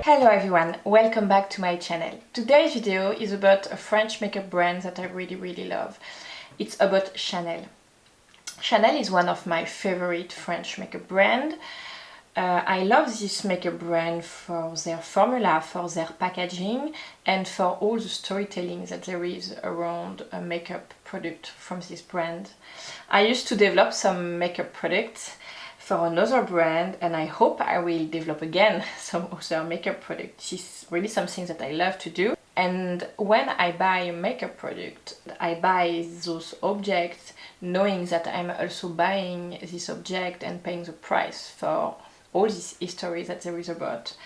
Hello everyone, welcome back to my channel. Today's video is about a French makeup brand that I really love. It's about Chanel. Chanel is one of my favorite French makeup brand. I love this makeup brand for their formula, for their packaging, and for all the storytelling that there is around a makeup product from this brand. I used to develop some makeup products for another brand, and I hope I will develop again some other makeup products. It's really something that I love to do. And when I buy a makeup product, I buy those objects knowing that I'm also buying this object and paying the price for all this history that there is about.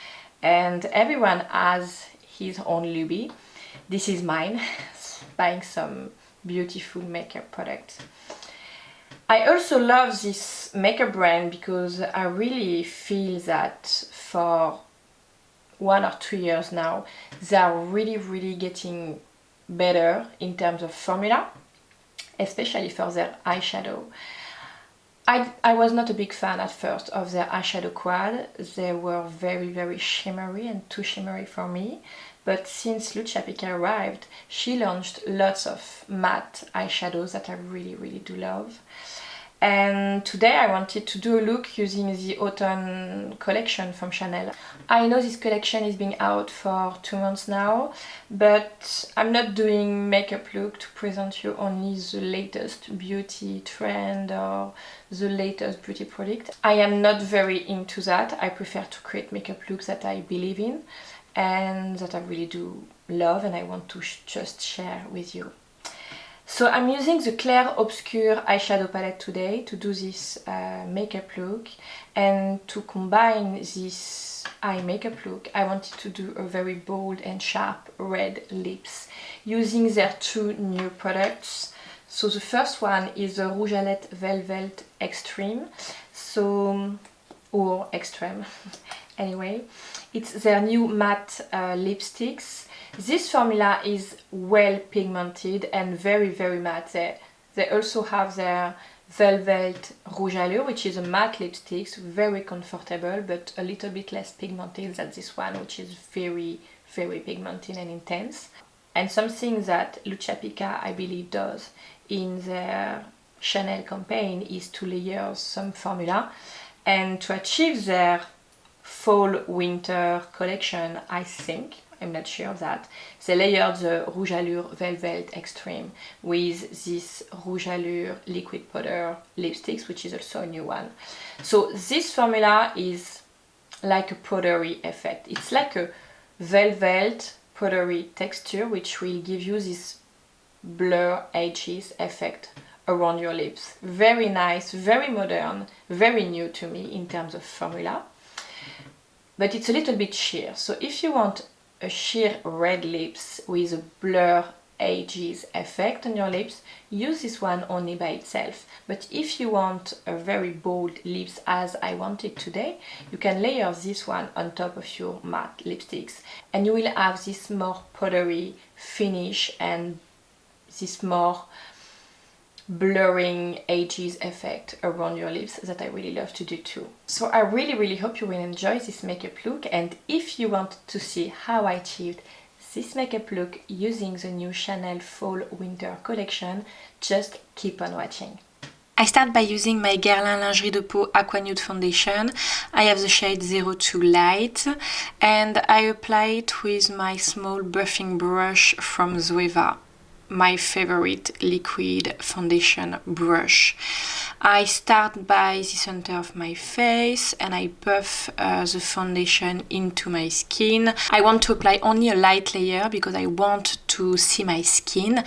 And everyone has his own lobby. This is mine, buying some beautiful makeup products. I also love this makeup brand because I really feel that for 1 or 2 years now, they are really getting better in terms of formula, especially for their eyeshadow. I was not a big fan at first of their eyeshadow quad. They were very shimmery and too shimmery for me. But since Lucia arrived, she launched lots of matte eyeshadows that I really do love. And today I wanted to do a look using the autumn collection from Chanel. I know this collection is being out for 2 months now, but I'm not doing makeup look to present you only the latest beauty trend or the latest beauty product. I am not very into that. I prefer to create makeup looks that I believe in and that I really do love, and I want to just share with you. So I'm using the Clair Obscur eyeshadow palette today to do this makeup look, and to combine this eye makeup look I wanted to do a very bold and sharp red lips using their 2 new products. So the first one is the Rouge à Lèvres Velvet Extreme, or Extreme. Anyway, it's their new matte lipsticks. This formula is well pigmented and very matte. They also have their Velvet Rouge Allure, which is a matte lipstick, very comfortable but a little bit less pigmented than this one, which is very pigmented and intense. And something that Lucia I believe does in their Chanel campaign is to layer some formula, and to achieve their fall winter collection, I think, I'm not sure of that, they layered the Rouge Allure Velvet Extreme with this Rouge Allure liquid powder lipsticks, which is also a new one. So this formula is like a powdery effect. It's like a velvet powdery texture, which will give you this blur edges effect around your lips. Very nice, very modern, very new to me in terms of formula. But it's a little bit sheer. So if you want a sheer red lips with a blur edges effect on your lips, use this one only by itself. But if you want a very bold lips as I wanted today, you can layer this one on top of your matte lipsticks, and you will have this more powdery finish and this more blurring edges effect around your lips that I really love to do too. So I really hope you will enjoy this makeup look, and if you want to see how I achieved this makeup look using the new Chanel Fall Winter collection, just keep on watching. I start by using my Guerlain Lingerie de Peau Aqua Nude foundation. I have the shade 02 Light, and I apply it with my small buffing brush from Zoeva, my favorite liquid foundation brush. I start by the center of my face and I buff the foundation into my skin. I want to apply only a light layer because I want to see my skin,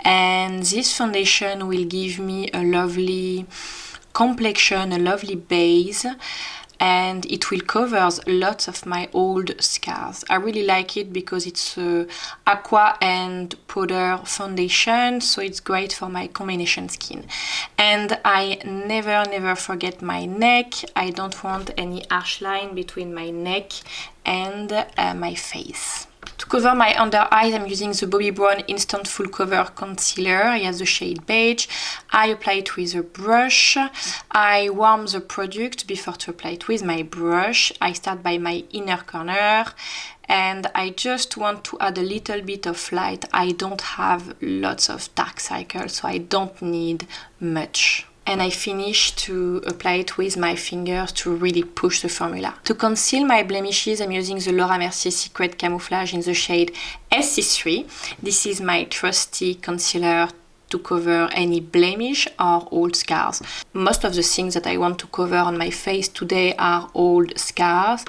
and this foundation will give me a lovely complexion, a lovely base, and it will cover lots of my old scars. I really like it because it's aqua and powder foundation, so it's great for my combination skin. And I never forget my neck. I don't want any harsh line between my neck and my face. To cover my under eyes, I'm using the Bobbi Brown Instant Full Cover Concealer. It has the shade Beige. I apply it with a brush. I warm the product before to apply it with my brush. I start by my inner corner and I just want to add a little bit of light. I don't have lots of dark circles, so I don't need much. And I finish to apply it with my fingers to really push the formula. To conceal my blemishes, I'm using the Laura Mercier Secret Camouflage in the shade SC3. This is my trusty concealer to cover any blemish or old scars. Most of the things that I want to cover on my face today are old scars,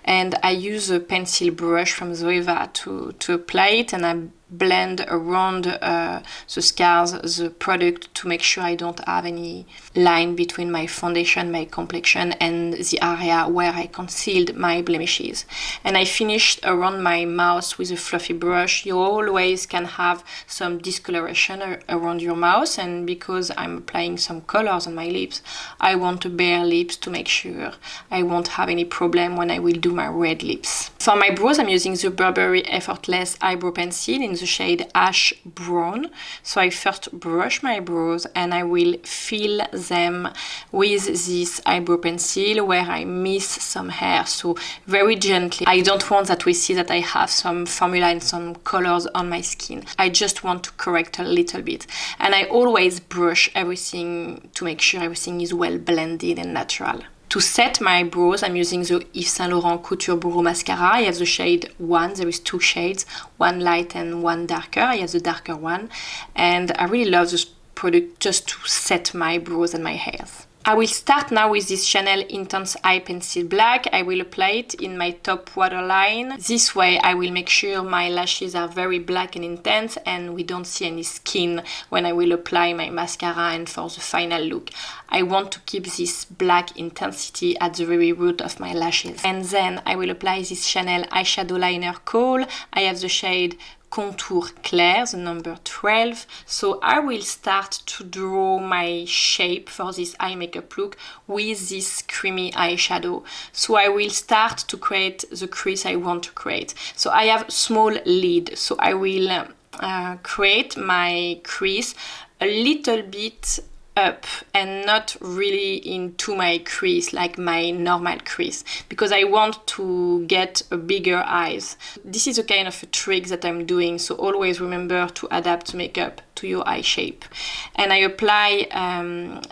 and I use a pencil brush from Zoeva to apply it, and I blend around the scars, the product, to make sure I don't have any line between my foundation, my complexion, and the area where I concealed my blemishes. And I finished around my mouth with a fluffy brush. You always can have some discoloration around your mouth, and because I'm applying some colors on my lips, I want bare lips to make sure I won't have any problem when I will do my red lips. For my brows, I'm using the Burberry Effortless Eyebrow Pencil in the shade Ash Brown. So I first brush my brows and I will fill them with this eyebrow pencil where I miss some hair, so very gently. I don't want that we see that I have some formula and some colors on my skin. I just want to correct a little bit, and I always brush everything to make sure everything is well blended and natural. To set my brows, I'm using the Yves Saint Laurent Couture Brow Mascara. I have the shade 1. There is 2 shades, one light and one darker. I have the darker one, and I really love this product just to set my brows and my hairs. I will start now with this Chanel Intense Eye Pencil Black. I will apply it in my top waterline. This way I will make sure my lashes are very black and intense and we don't see any skin when I will apply my mascara and for the final look. I want to keep this black intensity at the very root of my lashes. And then I will apply this Chanel Eyeshadow-Liner Khol. I have the shade Contour Clair, the number 12. So I will start to draw my shape for this eye makeup look with this creamy eyeshadow. So I will start to create the crease I want to create. So I have small lid, so I will create my crease a little bit up and not really into my crease like my normal crease, because I want to get a bigger eyes. This is a kind of a trick that I'm doing, so always remember to adapt makeup to your eye shape. And I apply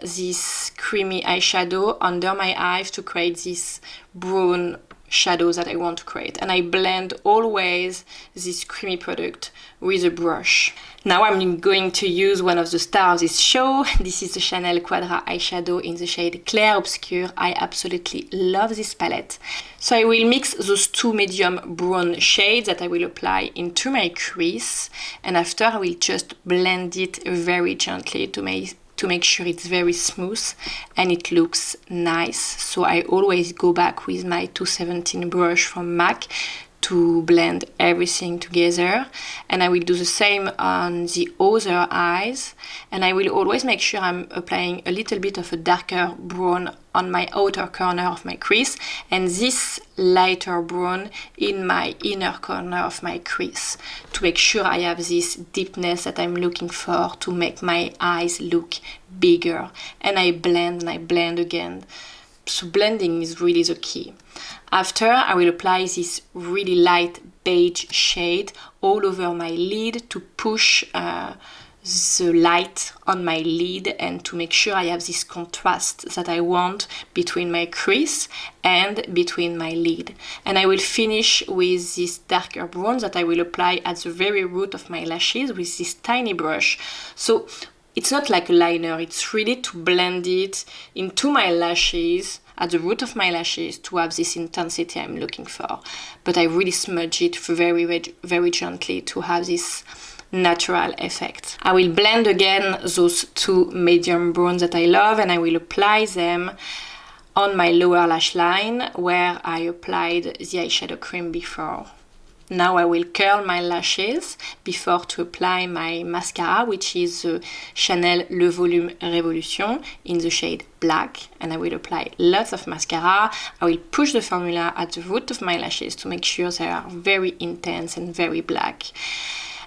this creamy eyeshadow under my eyes to create this brown shadows that I want to create, and I blend always this creamy product with a brush. Now I'm going to use one of the stars of this show. This is the Chanel Quadra eyeshadow in the shade Clair Obscur. I absolutely love this palette. So I will mix those 2 medium brown shades that I will apply into my crease, and after I will just blend it very gently to make sure it's very smooth and it looks nice. So I always go back with my 217 brush from MAC to blend everything together, and I will do the same on the other eyes, and I will always make sure I'm applying a little bit of a darker brown on my outer corner of my crease and this lighter brown in my inner corner of my crease to make sure I have this deepness that I'm looking for to make my eyes look bigger. And I blend again. So blending is really the key. After, I will apply this really light beige shade all over my lid to push the light on my lid and to make sure I have this contrast that I want between my crease and between my lid. And I will finish with this darker brown that I will apply at the very root of my lashes with this tiny brush. So it's not like a liner, it's really to blend it into my lashes, at the root of my lashes, to have this intensity I'm looking for. But I really smudge it very, very gently to have this natural effect. I will blend again those 2 medium browns that I love, and I will apply them on my lower lash line where I applied the eyeshadow cream before. Now I will curl my lashes before to apply my mascara, which is the Chanel Le Volume Révolution in the shade Black. And I will apply lots of mascara. I will push the formula at the root of my lashes to make sure they are very intense and very black.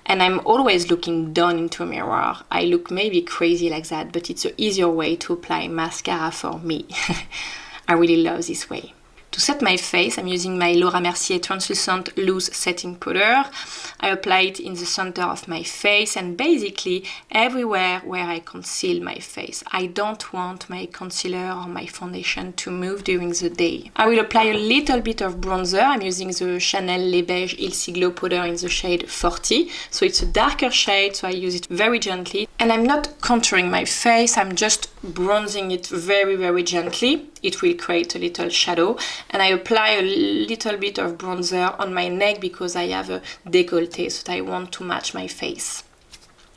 And I'm always looking down into a mirror. I look maybe crazy like that, but it's an easier way to apply mascara for me. I really love this way. To set my face, I'm using my Laura Mercier Translucent Loose Setting Powder. I apply it in the center of my face and basically everywhere where I conceal my face. I don't want my concealer or my foundation to move during the day. I will apply a little bit of bronzer. I'm using the Chanel Les Beige Il Siglo powder in the shade 40. So it's a darker shade, so I use it very gently. And I'm not contouring my face, I'm just bronzing it very, very gently. It will create a little shadow. And I apply a little bit of bronzer on my neck because I have a décolleté, so I want to match my face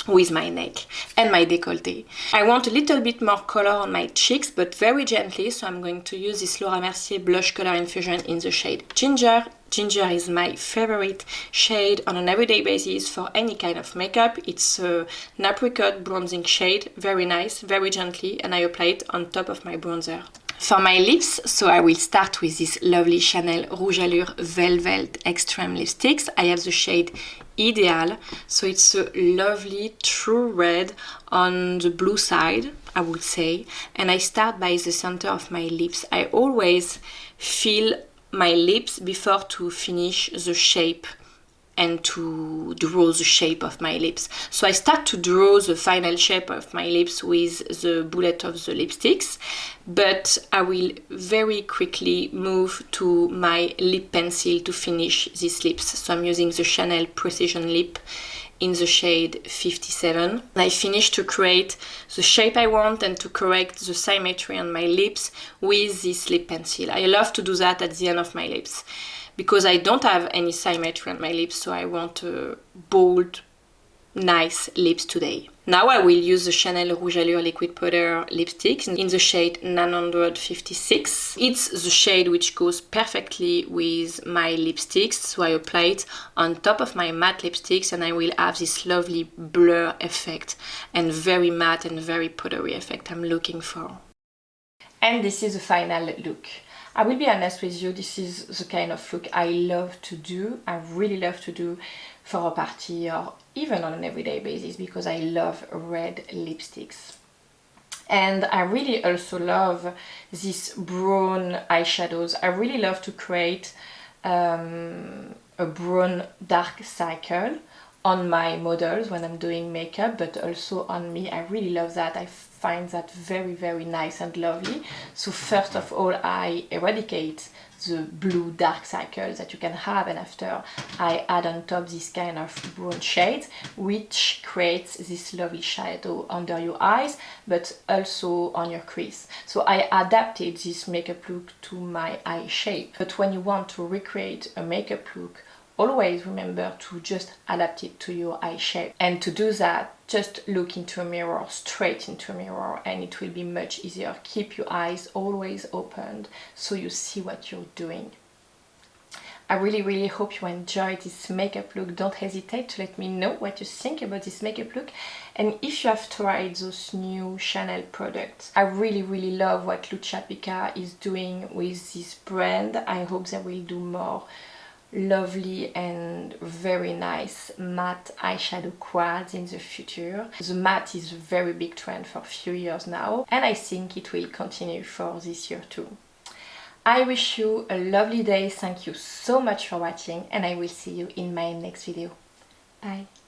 with my neck and my décolleté. I want a little bit more color on my cheeks, but very gently, so I'm going to use this Laura Mercier Blush Color Infusion in the shade Ginger. Ginger is my favorite shade on an everyday basis for any kind of makeup. It's an apricot bronzing shade, very nice, very gently, and I apply it on top of my bronzer. For my lips, so I will start with this lovely Chanel Rouge Allure Velvet Extreme Lipsticks. I have the shade Ideal, so it's a lovely true red on the blue side, I would say. And I start by the center of my lips. I always feel my lips before to finish the shape and to draw the shape of my lips. So I start to draw the final shape of my lips with the bullet of the lipsticks, but I will very quickly move to my lip pencil to finish these lips. So I'm using the Chanel Precision Lip in the shade 57. And I finish to create the shape I want and to correct the symmetry on my lips with this lip pencil. I love to do that at the end of my lips because I don't have any symmetry on my lips, so I want bold, nice lips today. Now I will use the Chanel Rouge Allure Liquid Powder lipstick in the shade 956. It's the shade which goes perfectly with my lipsticks, so I apply it on top of my matte lipsticks and I will have this lovely blur effect and very matte and very powdery effect I'm looking for. And this is the final look. I will be honest with you, this is the kind of look I love to do. I really love to do for a party or even on an everyday basis because I love red lipsticks. And I really also love these brown eyeshadows. I really love to create a brown dark cycle on my models when I'm doing makeup, but also on me. I really love that. I find that very, very nice and lovely. So first of all, I eradicate the blue dark circles that you can have, and after I add on top this kind of brown shade, which creates this lovely shadow under your eyes, but also on your crease. So I adapted this makeup look to my eye shape. But when you want to recreate a makeup look, always remember to just adapt it to your eye shape. And to do that, just look into a mirror, straight into a mirror, and it will be much easier. Keep your eyes always opened so you see what you're doing. I really, really hope you enjoyed this makeup look. Don't hesitate to let me know what you think about this makeup look. And if you have tried those new Chanel products, I really, really love what Lucia Pica is doing with this brand. I hope they will do more lovely and very nice matte eyeshadow quads in the future. The matte is a very big trend for a few years now, and I think it will continue for this year too. I wish you a lovely day. Thank you so much for watching, and I will see you in my next video. Bye.